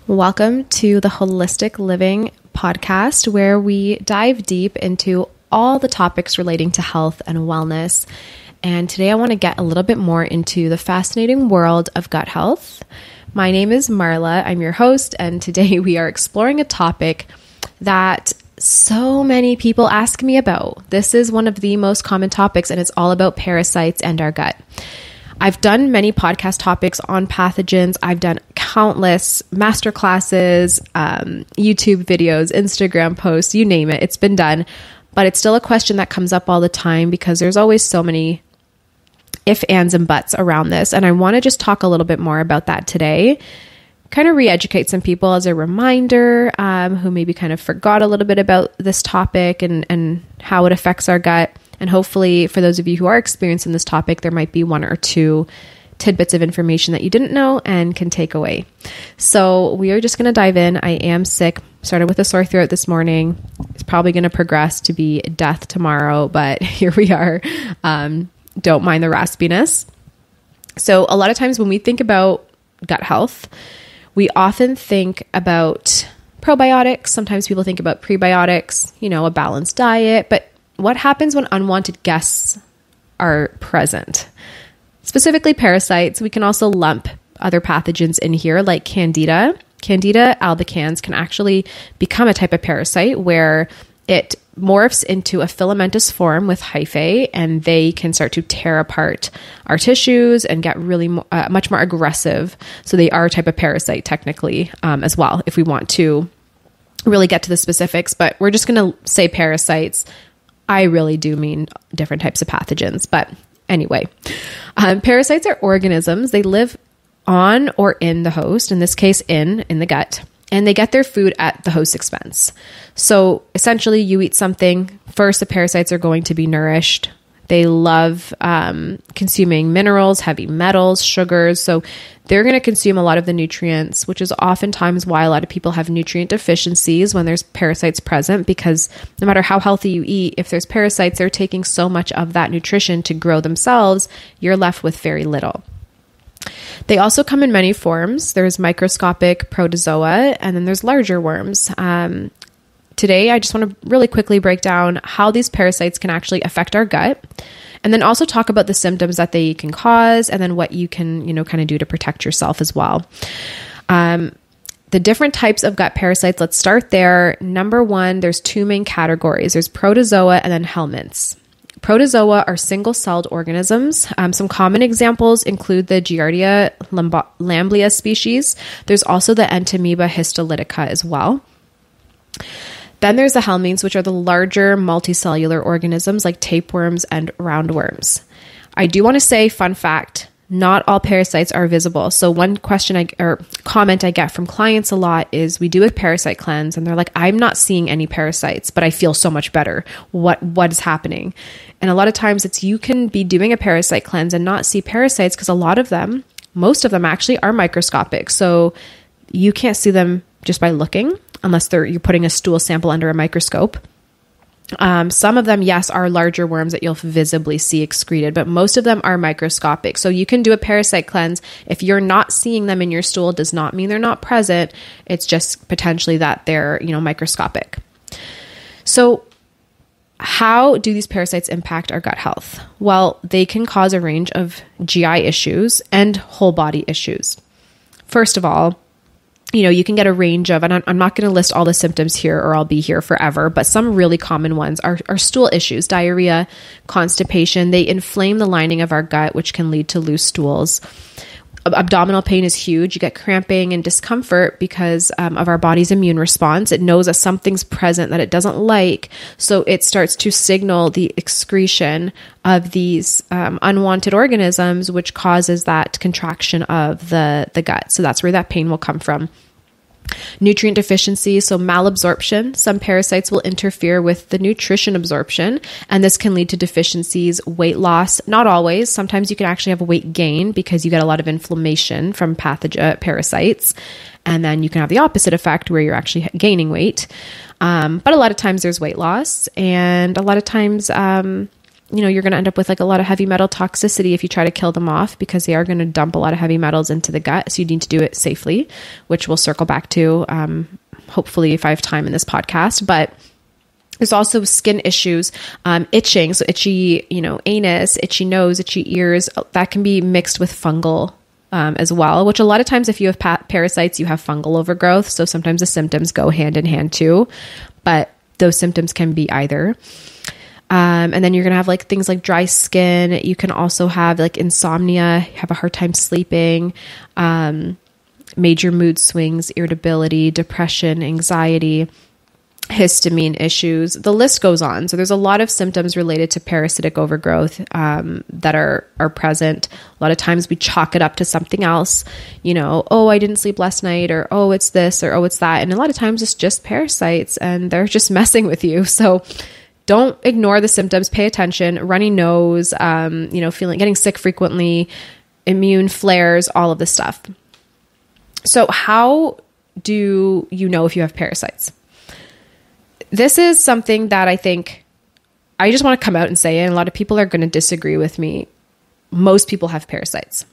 Welcome to the Holistic Living podcast, where we dive deep into all the topics relating to health and wellness. And today I want to get a little bit more into the fascinating world of gut health. My name is Marla. I'm your host, and today we are exploring a topic that so many people ask me about. This is one of the most common topics, and it's all about parasites and our gut. I've done many podcast topics on pathogens. I've done countless masterclasses, YouTube videos, Instagram posts, you name it. It's been done, but it's still a question that comes up all the time because there's always so many if, ands, and buts around this. And I want to just talk a little bit more about that today, kind of re-educate some people as a reminder who maybe kind of forgot a little bit about this topic and how it affects our gut. And hopefully for those of you who are experiencing this topic, there might be one or two tidbits of information that you didn't know and can take away. So we are just going to dive in. I am sick, started with a sore throat this morning. It's probably going to progress to be death tomorrow, but here we are. Don't mind the raspiness. So a lot of times when we think about gut health, we often think about probiotics. Sometimes people think about prebiotics, a balanced diet, but what happens when unwanted guests are present? Specifically parasites. We can also lump other pathogens in here like Candida. Candida albicans can actually become a type of parasite where it morphs into a filamentous form with hyphae, and they can start to tear apart our tissues and get really much more aggressive. So they are a type of parasite technically as well, if we want to really get to the specifics. But we're just going to say parasites. I really do mean different types of pathogens. But anyway, parasites are organisms. They live on or in the host, in this case, in the gut, and they get their food at the host's expense. So essentially, you eat something, first the parasites are going to be nourished. They love consuming minerals, heavy metals, sugars. So they're going to consume a lot of the nutrients, which is oftentimes why a lot of people have nutrient deficiencies when there's parasites present, because no matter how healthy you eat, if there's parasites, they're taking so much of that nutrition to grow themselves, you're left with very little. They also come in many forms. There's microscopic protozoa, and then there's larger worms. Today, I just want to really quickly break down how these parasites can actually affect our gut, and then also talk about the symptoms that they can cause, and then what you can, kind of do to protect yourself as well. The different types of gut parasites, let's start there. Number one, there's two main categories. There's protozoa and then helminths. Protozoa are single-celled organisms. Some common examples include the Giardia lamblia species. There's also the Entamoeba histolytica as well. Then there's the helminths, which are the larger multicellular organisms like tapeworms and roundworms. I do want to say, fun fact, not all parasites are visible. So one comment I get from clients a lot is, we do a parasite cleanse and they're like, I'm not seeing any parasites, but I feel so much better. What is happening? And a lot of times you can be doing a parasite cleanse and not see parasites because most of them actually are microscopic. So you can't see them just by looking, unless you're putting a stool sample under a microscope. Some of them, yes, are larger worms that you'll visibly see excreted, but most of them are microscopic. So you can do a parasite cleanse. If you're not seeing them in your stool, does not mean they're not present. It's just potentially that they're, microscopic. So how do these parasites impact our gut health? Well, they can cause a range of GI issues and whole body issues. First of all, you can get a range of, and I'm not going to list all the symptoms here or I'll be here forever, but some really common ones are stool issues, diarrhea, constipation. They inflame the lining of our gut, which can lead to loose stools. Abdominal pain is huge. You get cramping and discomfort because of our body's immune response. It knows that something's present that it doesn't like. So it starts to signal the excretion of these unwanted organisms, which causes that contraction of the gut. So that's where that pain will come from. Nutrient deficiency, so malabsorption. Some parasites will interfere with the nutrition absorption, and this can lead to deficiencies, weight loss. Not always. Sometimes you can actually have a weight gain because you get a lot of inflammation from parasites, and then you can have the opposite effect where you're actually gaining weight. But a lot of times there's weight loss, and a lot of times you're going to end up with like a lot of heavy metal toxicity if you try to kill them off, because they are going to dump a lot of heavy metals into the gut. So you need to do it safely, which we'll circle back to, hopefully if I have time in this podcast. But there's also skin issues, itching. So itchy, anus, itchy nose, itchy ears, that can be mixed with fungal as well, which a lot of times if you have parasites, you have fungal overgrowth. So sometimes the symptoms go hand in hand too, but those symptoms can be either. And then you're going to have like things like dry skin. You can also have like insomnia, have a hard time sleeping, major mood swings, irritability, depression, anxiety, histamine issues. The list goes on. So there's a lot of symptoms related to parasitic overgrowth that are present. A lot of times we chalk it up to something else, oh, I didn't sleep last night, or oh, it's this, or oh, it's that. And a lot of times it's just parasites and they're just messing with you. So don't ignore the symptoms, pay attention. Runny nose, getting sick frequently, immune flares, all of this stuff. So how do you know if you have parasites? This is something that I think I just want to come out and say, and a lot of people are going to disagree with me. Most people have parasites.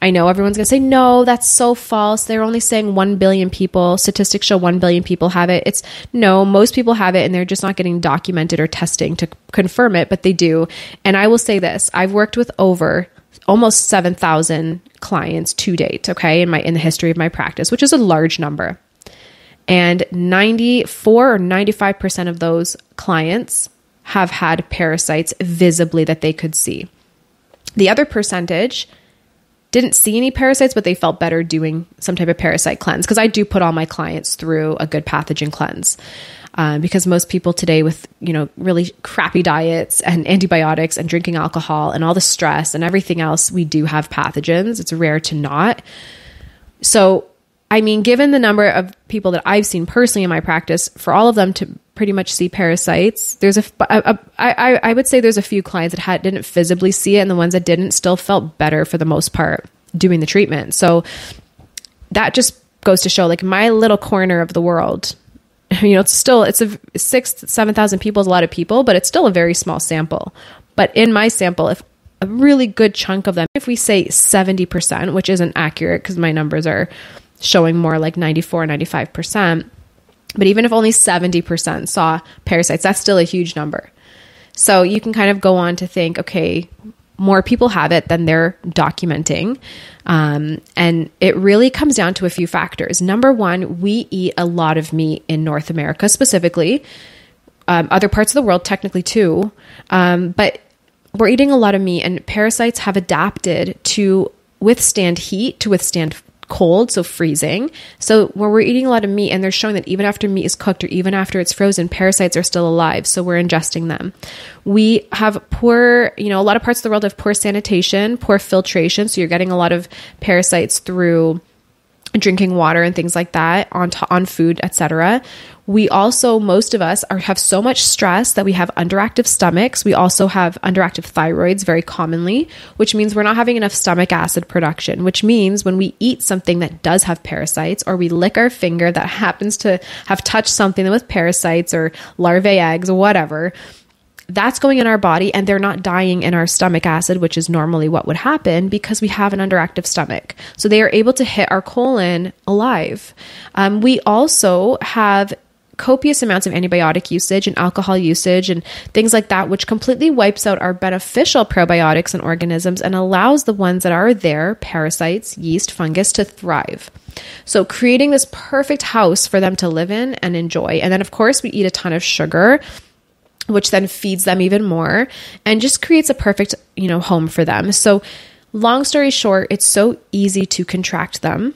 I know everyone's going to say, no, that's so false. They're only saying 1 billion people. Statistics show 1 billion people have it. No, most people have it and they're just not getting documented or testing to confirm it, but they do. And I will say this, I've worked with over almost 7,000 clients to date, okay, in the history of my practice, which is a large number. And 94 or 95% of those clients have had parasites visibly that they could see. The other percentage didn't see any parasites, but they felt better doing some type of parasite cleanse, because I do put all my clients through a good pathogen cleanse. Because most people today with, really crappy diets and antibiotics and drinking alcohol and all the stress and everything else, we do have pathogens. It's rare to not. So, given the number of people that I've seen personally in my practice, for all of them to pretty much see parasites, I would say there's a few clients that didn't visibly see it, and the ones that didn't still felt better for the most part doing the treatment. So that just goes to show, like, my little corner of the world, it's a 7,000 people is a lot of people, but it's still a very small sample. But in my sample, if a really good chunk of them, if we say 70%, which isn't accurate because my numbers are showing more like 94, 95%. But even if only 70% saw parasites, that's still a huge number. So you can kind of go on to think, okay, more people have it than they're documenting. And it really comes down to a few factors. Number one, we eat a lot of meat in North America specifically, other parts of the world technically too. But we're eating a lot of meat, and parasites have adapted to withstand heat, to withstand cold, so freezing. So when we're eating a lot of meat, and they're showing that even after meat is cooked or even after it's frozen, parasites are still alive. So we're ingesting them. We have poor, a lot of parts of the world have poor sanitation, poor filtration. So you're getting a lot of parasites through drinking water and things like that on food, etc. We also, most of us have so much stress that we have underactive stomachs. We also have underactive thyroids very commonly, which means we're not having enough stomach acid production, which means when we eat something that does have parasites, or we lick our finger that happens to have touched something with parasites or larvae eggs or whatever, that's going in our body, and they're not dying in our stomach acid, which is normally what would happen because we have an underactive stomach. So they are able to hit our colon alive. We also have copious amounts of antibiotic usage and alcohol usage and things like that, which completely wipes out our beneficial probiotics and organisms and allows the ones that are there, parasites, yeast, fungus, to thrive. So creating this perfect house for them to live in and enjoy. And then, of course, we eat a ton of sugar, which then feeds them even more and just creates a perfect, home for them. So long story short, it's so easy to contract them.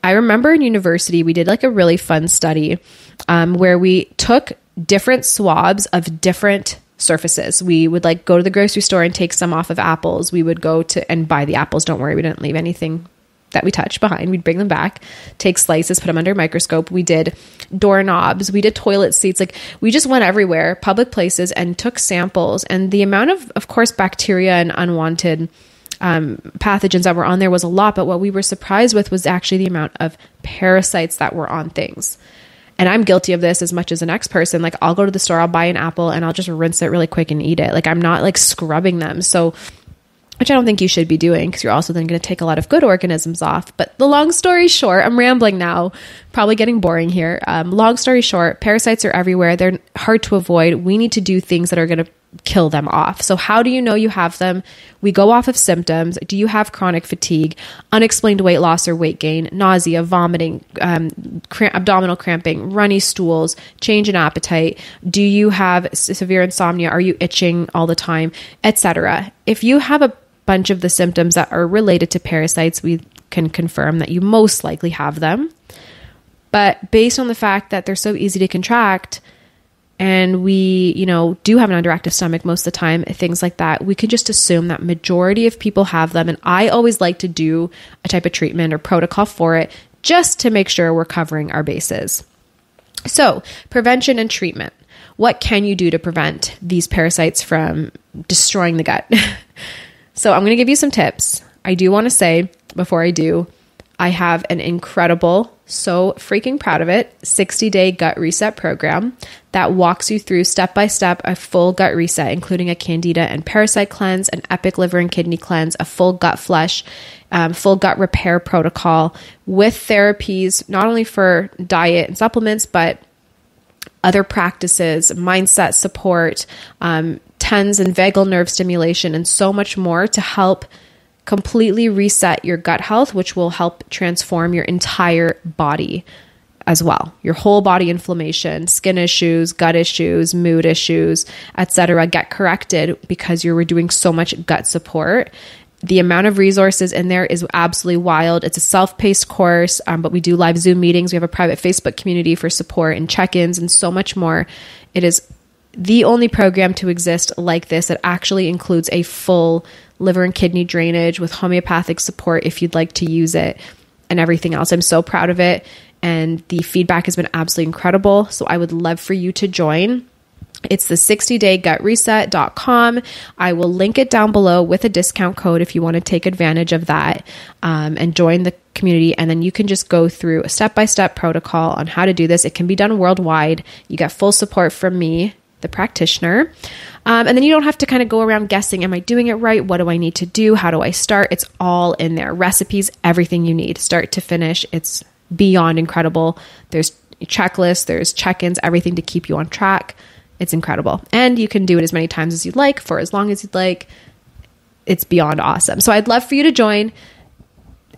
I remember in university, we did like a really fun study where we took different swabs of different surfaces. We would like go to the grocery store and take some off of apples. We would go to and buy the apples. Don't worry, we didn't leave anything that we touched behind. We'd bring them back, take slices, put them under a microscope. We did doorknobs. We did toilet seats. Like, we just went everywhere, public places, and took samples. And the amount of course, bacteria and unwanted pathogens that were on there was a lot. But what we were surprised with was actually the amount of parasites that were on things. And I'm guilty of this as much as the next person. Like I'll go to the store, I'll buy an apple and I'll just rinse it really quick and eat it. Like I'm not like scrubbing them. So, which I don't think you should be doing because you're also then going to take a lot of good organisms off. But the long story short, I'm rambling now, probably getting boring here. Long story short, parasites are everywhere. They're hard to avoid. We need to do things that are going to kill them off. So how do you know you have them? We go off of symptoms. Do you have chronic fatigue, unexplained weight loss or weight gain, nausea, vomiting, abdominal cramping, runny stools, change in appetite? Do you have severe insomnia? Are you itching all the time, etc.? If you have a bunch of the symptoms that are related to parasites, we can confirm that you most likely have them. But based on the fact that they're so easy to contract, and we, do have an underactive stomach most of the time, things like that, we could just assume that majority of people have them. And I always like to do a type of treatment or protocol for it just to make sure we're covering our bases. So prevention and treatment. What can you do to prevent these parasites from destroying the gut? So I'm going to give you some tips. I do want to say before I do, I have an incredible, so freaking proud of it, 60-day gut reset program that walks you through step-by-step a full gut reset, including a candida and parasite cleanse, an epic liver and kidney cleanse, a full gut flush, full gut repair protocol with therapies, not only for diet and supplements, but other practices, mindset support, TENS and vagal nerve stimulation, and so much more to help completely reset your gut health, which will help transform your entire body as well. Your whole body inflammation, skin issues, gut issues, mood issues, etc. get corrected because you're doing so much gut support. The amount of resources in there is absolutely wild. It's a self-paced course, but we do live Zoom meetings. We have a private Facebook community for support and check-ins and so much more. It is the only program to exist like this that actually includes a full liver and kidney drainage with homeopathic support if you'd like to use it and everything else. I'm so proud of it. And the feedback has been absolutely incredible. So I would love for you to join. It's the 60daygutreset.com. I will link it down below with a discount code if you want to take advantage of that and join the community. And then you can just go through a step-by-step protocol on how to do this. It can be done worldwide. You get full support from me, the practitioner. And then you don't have to kind of go around guessing, am I doing it right? What do I need to do? How do I start? It's all in there. Recipes, everything you need, start to finish. It's beyond incredible. There's checklists, there's check-ins, everything to keep you on track. It's incredible. And you can do it as many times as you'd like, for as long as you'd like. It's beyond awesome. So I'd love for you to join.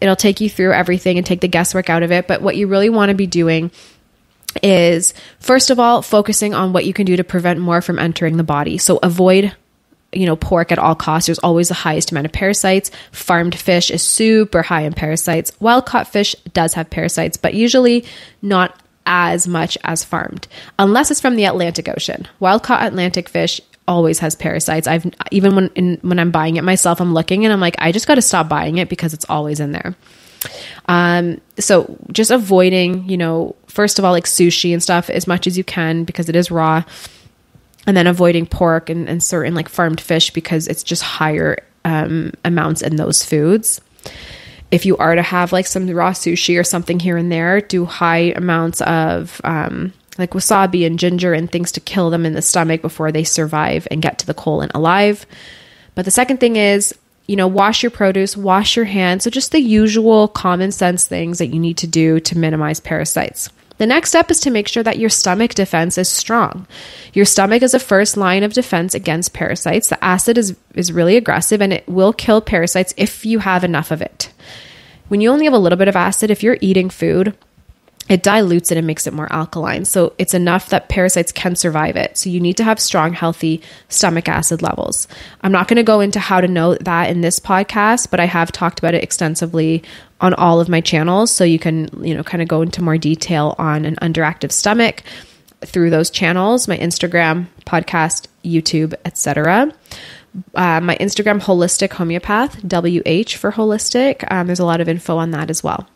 It'll take you through everything and take the guesswork out of it. But what you really want to be doing is, first of all, focusing on what you can do to prevent more from entering the body. So avoid, pork at all costs. There's always the highest amount of parasites. Farmed fish is super high in parasites. Wild caught fish does have parasites, but usually not as much as farmed, unless it's from the Atlantic Ocean. Wild caught Atlantic fish always has parasites. When I'm buying it myself, I'm looking and I'm like, I just got to stop buying it because it's always in there. So just avoiding, first of all, like sushi and stuff as much as you can because it is raw, and then avoiding pork and certain like farmed fish because it's just higher amounts in those foods. If you are to have like some raw sushi or something here and there, do high amounts of like wasabi and ginger and things to kill them in the stomach before they survive and get to the colon alive. But the second thing is, wash your produce, wash your hands. So just the usual common sense things that you need to do to minimize parasites. The next step is to make sure that your stomach defense is strong. Your stomach is a first line of defense against parasites. The acid is really aggressive and it will kill parasites if you have enough of it. When you only have a little bit of acid, if you're eating food, it dilutes it and makes it more alkaline. So it's enough that parasites can survive it. So you need to have strong, healthy stomach acid levels. I'm not going to go into how to know that in this podcast, but I have talked about it extensively on all of my channels. So you can, kind of go into more detail on an underactive stomach through those channels, my Instagram, podcast, YouTube, etc. My Instagram, Holistic Homeopath, WH for holistic. There's a lot of info on that as well.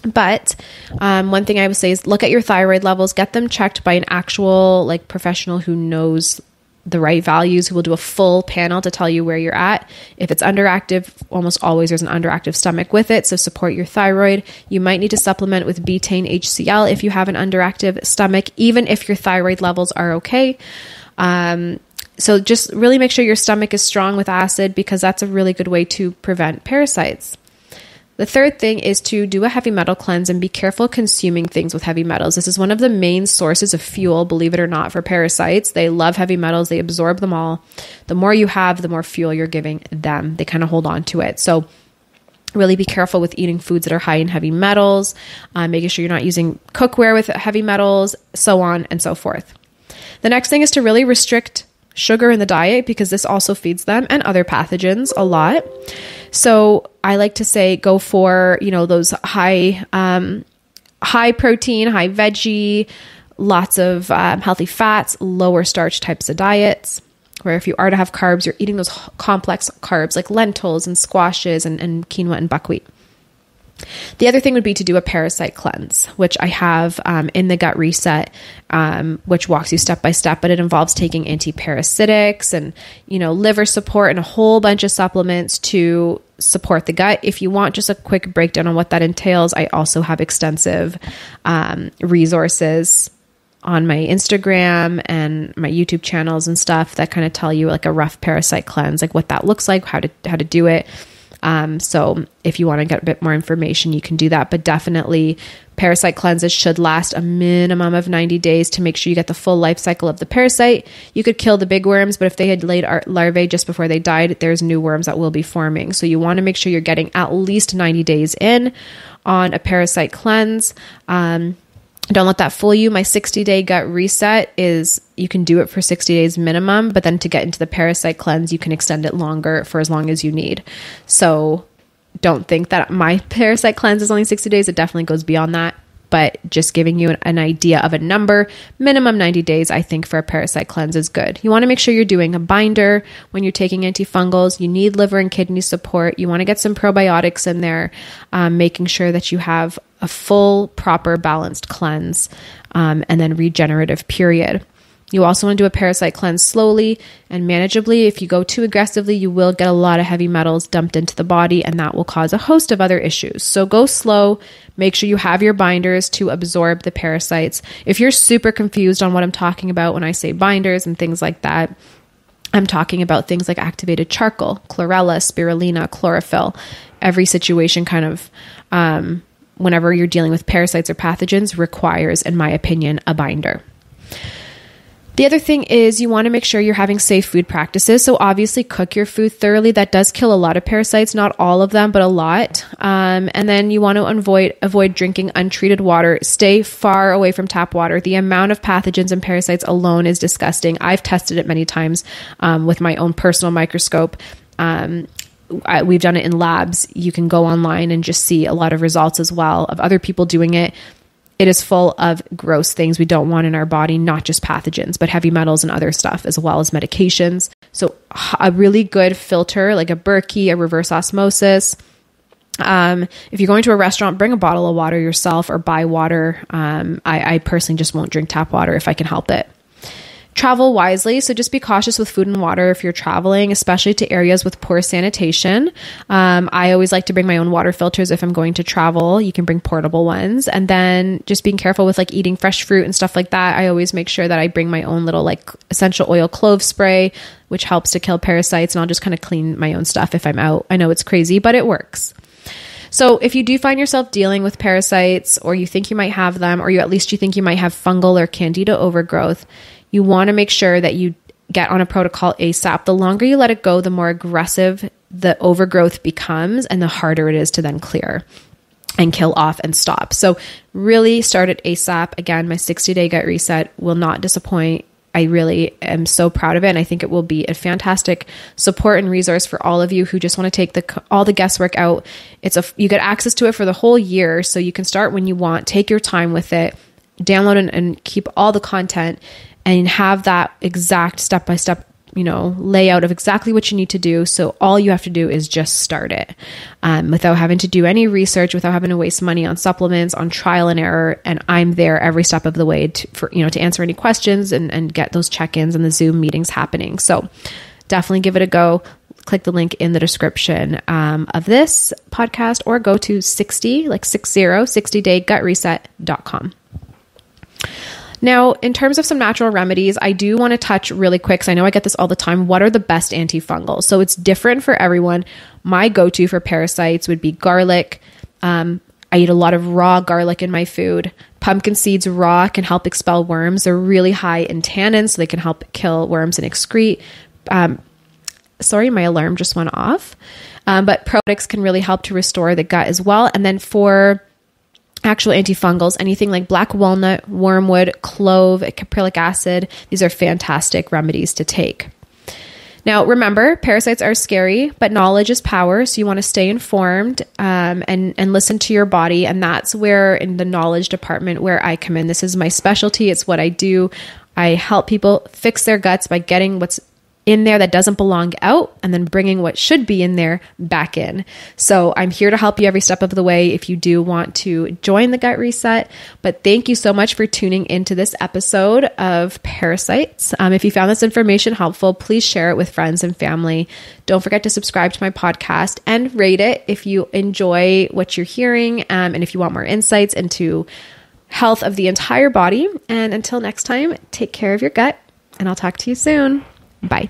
But one thing I would say is look at your thyroid levels, get them checked by an actual professional who knows the right values, who will do a full panel to tell you where you're at. If it's underactive, almost always there's an underactive stomach with it. So support your thyroid. You might need to supplement with betaine HCl if you have an underactive stomach, even if your thyroid levels are okay. So just really make sure your stomach is strong with acid, because that's a really good way to prevent parasites. The third thing is to do a heavy metal cleanse and be careful consuming things with heavy metals. This is one of the main sources of fuel, believe it or not, for parasites. They love heavy metals. They absorb them all. The more you have, the more fuel you're giving them. They kind of hold on to it. So really be careful with eating foods that are high in heavy metals, making sure you're not using cookware with heavy metals, so on and so forth. The next thing is to really restrict sugar in the diet, because this also feeds them and other pathogens a lot. So I like to say go for, those high protein, high veggie, lots of healthy fats, lower starch types of diets, where if you are to have carbs, you're eating those complex carbs like lentils and squashes and quinoa and buckwheat. The other thing would be to do a parasite cleanse, which I have in the Gut Reset, which walks you step by step, but it involves taking antiparasitics and, liver support and a whole bunch of supplements to support the gut. If you want just a quick breakdown on what that entails, I also have extensive resources on my Instagram and my YouTube channels and stuff that kind of tell you like a rough parasite cleanse, like what that looks like, how to do it. So if you want to get a bit more information, you can do that, but definitely parasite cleanses should last a minimum of 90 days to make sure you get the full life cycle of the parasite. You could kill the big worms, but if they had laid larvae just before they died, there's new worms that will be forming. So you want to make sure you're getting at least 90 days in on a parasite cleanse. Don't let that fool you. My 60-day gut reset is, you can do it for 60 days minimum, but then to get into the parasite cleanse, you can extend it longer for as long as you need. So don't think that my parasite cleanse is only 60 days. It definitely goes beyond that, but just giving you an idea of a number, minimum 90 days, I think for a parasite cleanse is good. You want to make sure you're doing a binder when you're taking antifungals. You need liver and kidney support. You want to get some probiotics in there, making sure that you have a full, proper, balanced cleanse, and then regenerative period. You also want to do a parasite cleanse slowly and manageably. If you go too aggressively, you will get a lot of heavy metals dumped into the body, and that will cause a host of other issues. So go slow. Make sure you have your binders to absorb the parasites. If you're super confused on what I'm talking about when I say binders and things like that, I'm talking about things like activated charcoal, chlorella, spirulina, chlorophyll. Every situation kind of, whenever you're dealing with parasites or pathogens, requires, in my opinion, a binder. The other thing is you want to make sure you're having safe food practices. So obviously cook your food thoroughly. That does kill a lot of parasites, not all of them, but a lot. And then you want to avoid drinking untreated water. Stay far away from tap water. The amount of pathogens and parasites alone is disgusting. I've tested it many times with my own personal microscope. We've done it in labs. You can go online and just see a lot of results as well of other people doing it. It is full of gross things we don't want in our body, not just pathogens, but heavy metals and other stuff, as well as medications. So a really good filter, like a Berkey, a reverse osmosis. If you're going to a restaurant, bring a bottle of water yourself or buy water. I personally just won't drink tap water if I can help it. Travel wisely. So just be cautious with food and water if you're traveling, especially to areas with poor sanitation. I always like to bring my own water filters if I'm going to travel. You can bring portable ones. And then just being careful with like eating fresh fruit and stuff like that. I always make sure that I bring my own little like essential oil clove spray, which helps to kill parasites. And I'll just kind of clean my own stuff if I'm out. I know it's crazy, but it works. So if you do find yourself dealing with parasites, or you think you might have them, or you think you might have fungal or candida overgrowth, you want to make sure that you get on a protocol ASAP. The longer you let it go, the more aggressive the overgrowth becomes and the harder it is to then clear and kill off and stop. So really start it ASAP. Again, my 60-day gut reset will not disappoint. I really am so proud of it. And I think it will be a fantastic support and resource for all of you who just want to take all the guesswork out. You get access to it for the whole year. So you can start when you want, take your time with it, download and keep all the content, and have that exact step-by-step layout of exactly what you need to do. So all you have to do is just start it without having to do any research, without having to waste money on supplements, on trial and error. And I'm there every step of the way to answer any questions and get those check-ins and the Zoom meetings happening. So definitely give it a go. Click the link in the description of this podcast, or go to 60daygutreset.com. Now, in terms of some natural remedies, I do want to touch really quick, because I know I get this all the time. What are the best antifungals? So it's different for everyone. My go-to for parasites would be garlic. I eat a lot of raw garlic in my food. Pumpkin seeds raw can help expel worms. They're really high in tannins, so they can help kill worms and excrete. Sorry, my alarm just went off. But probiotics can really help to restore the gut as well. And then for actual antifungals, anything like black walnut, wormwood, clove, caprylic acid, these are fantastic remedies to take. Now, remember, parasites are scary, but knowledge is power. So you want to stay informed and listen to your body. And that's where, in the knowledge department, where I come in. This is my specialty. It's what I do. I help people fix their guts by getting what's in there that doesn't belong out, and then bringing what should be in there back in. So I'm here to help you every step of the way if you do want to join the Gut Reset. But thank you so much for tuning into this episode of Parasites. If you found this information helpful, please share it with friends and family. Don't forget to subscribe to my podcast and rate it if you enjoy what you're hearing, and if you want more insights into health of the entire body. And until next time, take care of your gut, and I'll talk to you soon. Bye.